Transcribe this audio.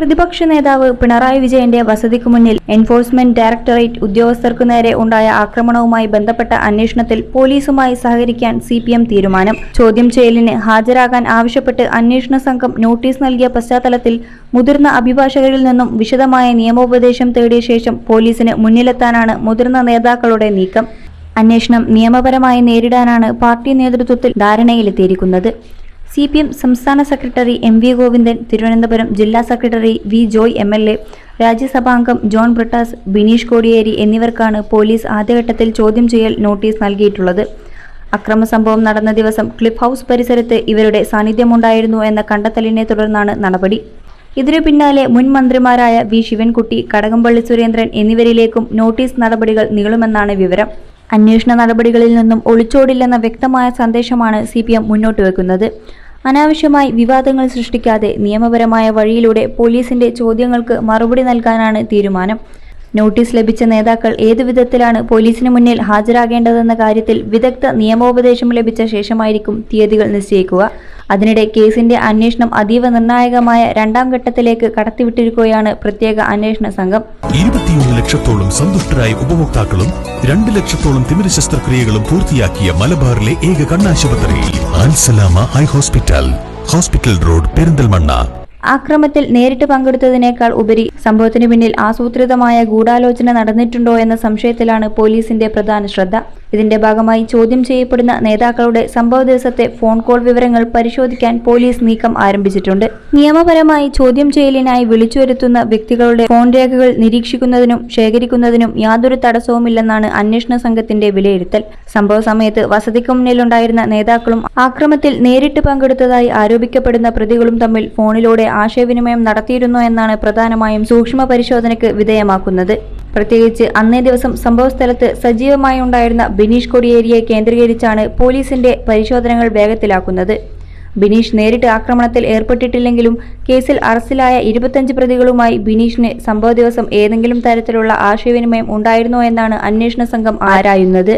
പ്രതിപക്ഷ നേതാവ് പിണറായി വിജയന്റെ വസതിക്കു മുന്നിൽ എൻഫോഴ്സ്മെന്റ് ഡയറക്ടറേറ്റ് ഉദ്യോഗസ്ഥർക്കു നേരെ ഉണ്ടായ ആക്രമണവുമായി ബന്ധപ്പെട്ട അന്വേഷണത്തിൽ പോലീസുമായി സഹകരിക്കാൻ സിപിഎം തീരുമാനം. ചോദ്യം ചെയ്യലിന് ഹാജരാകാൻ ആവശ്യപ്പെട്ട് അന്വേഷണ സംഘം നോട്ടീസ് നൽകിയ പശ്ചാത്തലത്തിൽ മുതിർന്ന അഭിഭാഷകരിൽ നിന്നും വിശദമായ നിയമോപദേശം തേടിയ ശേഷം പോലീസിന് മുന്നിലെത്താനാണ് മുതിർന്ന നേതാക്കളുടെ നീക്കം. അന്വേഷണം നിയമപരമായി നേരിടാനാണ് പാർട്ടി നേതൃത്വത്തിൽ ധാരണയിലെത്തിയിരിക്കുന്നത്. സിപിഎം സംസ്ഥാന സെക്രട്ടറി എം.വി. ഗോവിന്ദൻ, തിരുവനന്തപുരം ജില്ലാ സെക്രട്ടറി വി. ജോയ് എം.എൽ.എ, രാജ്യസഭാംഗം ജോൺ ബ്രിട്ടാസ്, ബിനീഷ് കോടിയേരി എന്നിവർക്കാണ് പോലീസ് ആദ്യഘട്ടത്തിൽ ചോദ്യം ചെയ്യൽ നോട്ടീസ് നൽകിയിട്ടുള്ളത്. അക്രമസംഭവം നടന്ന ദിവസം ക്ലിഫ് ഹൗസ് പരിസരത്ത് ഇവരുടെ സാന്നിധ്യമുണ്ടായിരുന്നു എന്ന കണ്ടെത്തലിനെ തുടർന്നാണ് നടപടി. ഇതിനു പിന്നാലെ മുൻ മന്ത്രിമാരായ വി. ശിവൻകുട്ടി, കടകംപള്ളി സുരേന്ദ്രൻ എന്നിവരിലേക്കും നോട്ടീസ് നടപടികൾ നീളുമെന്നാണ് വിവരം. അന്വേഷണ നടപടികളിൽ നിന്നും ഒളിച്ചോടില്ലെന്ന വ്യക്തമായ സന്ദേശമാണ് സിപിഎം മുന്നോട്ട് വെക്കുന്നത്. അനാവശ്യമായി വിവാദങ്ങൾ സൃഷ്ടിക്കാതെ നിയമപരമായ വഴിയിലൂടെ പോലീസിന്റെ ചോദ്യങ്ങൾക്ക് മറുപടി നൽകാനാണ് തീരുമാനം. നോട്ടീസ് ലഭിച്ച നേതാക്കൾ ഏതുവിധത്തിലാണ് പോലീസിന് മുന്നിൽ ഹാജരാകേണ്ടതെന്ന കാര്യത്തിൽ വിദഗ്ധ നിയമോപദേശം ലഭിച്ച ശേഷമായിരിക്കും തീയതികൾ നിശ്ചയിക്കുക. അതിനിടെ കേസിന്റെ അന്വേഷണം അതീവ നിർണായകമായ രണ്ടാം ഘട്ടത്തിലേക്ക് കടത്തിവിട്ടിരിക്കുകയാണ് പ്രത്യേക അന്വേഷണ സംഘം. 21 ലക്ഷത്തോളം സന്തുഷ്ടരായ ഉപഭോക്താക്കളും 2 ലക്ഷത്തോളം തിമിര ശസ്ത്രക്രിയകളും പൂർത്തിയാക്കിയ മലബാറിലെ ഏക കണ്ണാശുപത്രി Alsalama high hospital, hospital road, Perinthalmanna. ആക്രമത്തിൽ നേരിട്ട് പങ്കെടുത്തതിനേക്കാൾ ഉപരി സംഭവത്തിന് പിന്നിൽ ആസൂത്രിതമായ ഗൂഢാലോചന നടന്നിട്ടുണ്ടോ എന്ന സംശയത്തിലാണ് പോലീസിന്റെ പ്രധാന ശ്രദ്ധ. ഇതിന്റെ ഭാഗമായി ചോദ്യം ചെയ്യപ്പെടുന്ന നേതാക്കളുടെ സംഭവ ദിവസത്തെ ഫോൺ കോൾ വിവരങ്ങൾ പരിശോധിക്കാൻ പോലീസ് നീക്കം ആരംഭിച്ചിട്ടുണ്ട്. നിയമപരമായി ചോദ്യം ചെയ്യലിനായി വിളിച്ചുവരുത്തുന്ന വ്യക്തികളുടെ ഫോൺ രേഖകൾ നിരീക്ഷിക്കുന്നതിനും ശേഖരിക്കുന്നതിനും യാതൊരു തടസ്സവുമില്ലെന്നാണ് അന്വേഷണ സംഘത്തിന്റെ വിലയിരുത്തൽ. സംഭവ സമയത്ത് വസതിക്ക് മുന്നിലുണ്ടായിരുന്ന നേതാക്കളും ആക്രമത്തിൽ നേരിട്ട് പങ്കെടുത്തതായി ആരോപിക്കപ്പെടുന്ന പ്രതികളും തമ്മിൽ ഫോണിലൂടെ ആശയവിനിമയം നടത്തിയിരുന്നു എന്നാണ് പ്രധാനമായും സൂക്ഷ്മ പരിശോധനയ്ക്ക് വിധേയമാക്കുന്നത്. പ്രത്യേകിച്ച് അന്നേ ദിവസം സംഭവസ്ഥലത്ത് സജീവമായി ഉണ്ടായിരുന്ന ബിനീഷ് കോടിയേരിയെ കേന്ദ്രീകരിച്ചാണ് പോലീസിന്റെ പരിശോധനകൾ വേഗത്തിലാക്കുന്നത്. ബിനീഷ് നേരിട്ട് ആക്രമണത്തിൽ ഏർപ്പെട്ടിട്ടില്ലെങ്കിലും കേസിൽ അറസ്റ്റിലായ 25 പ്രതികളുമായി ബിനീഷിന് സംഭവ ദിവസം ഏതെങ്കിലും തരത്തിലുള്ള ആശയവിനിമയം ഉണ്ടായിരുന്നോ എന്നാണ് അന്വേഷണ സംഘം ആരായുന്നത്.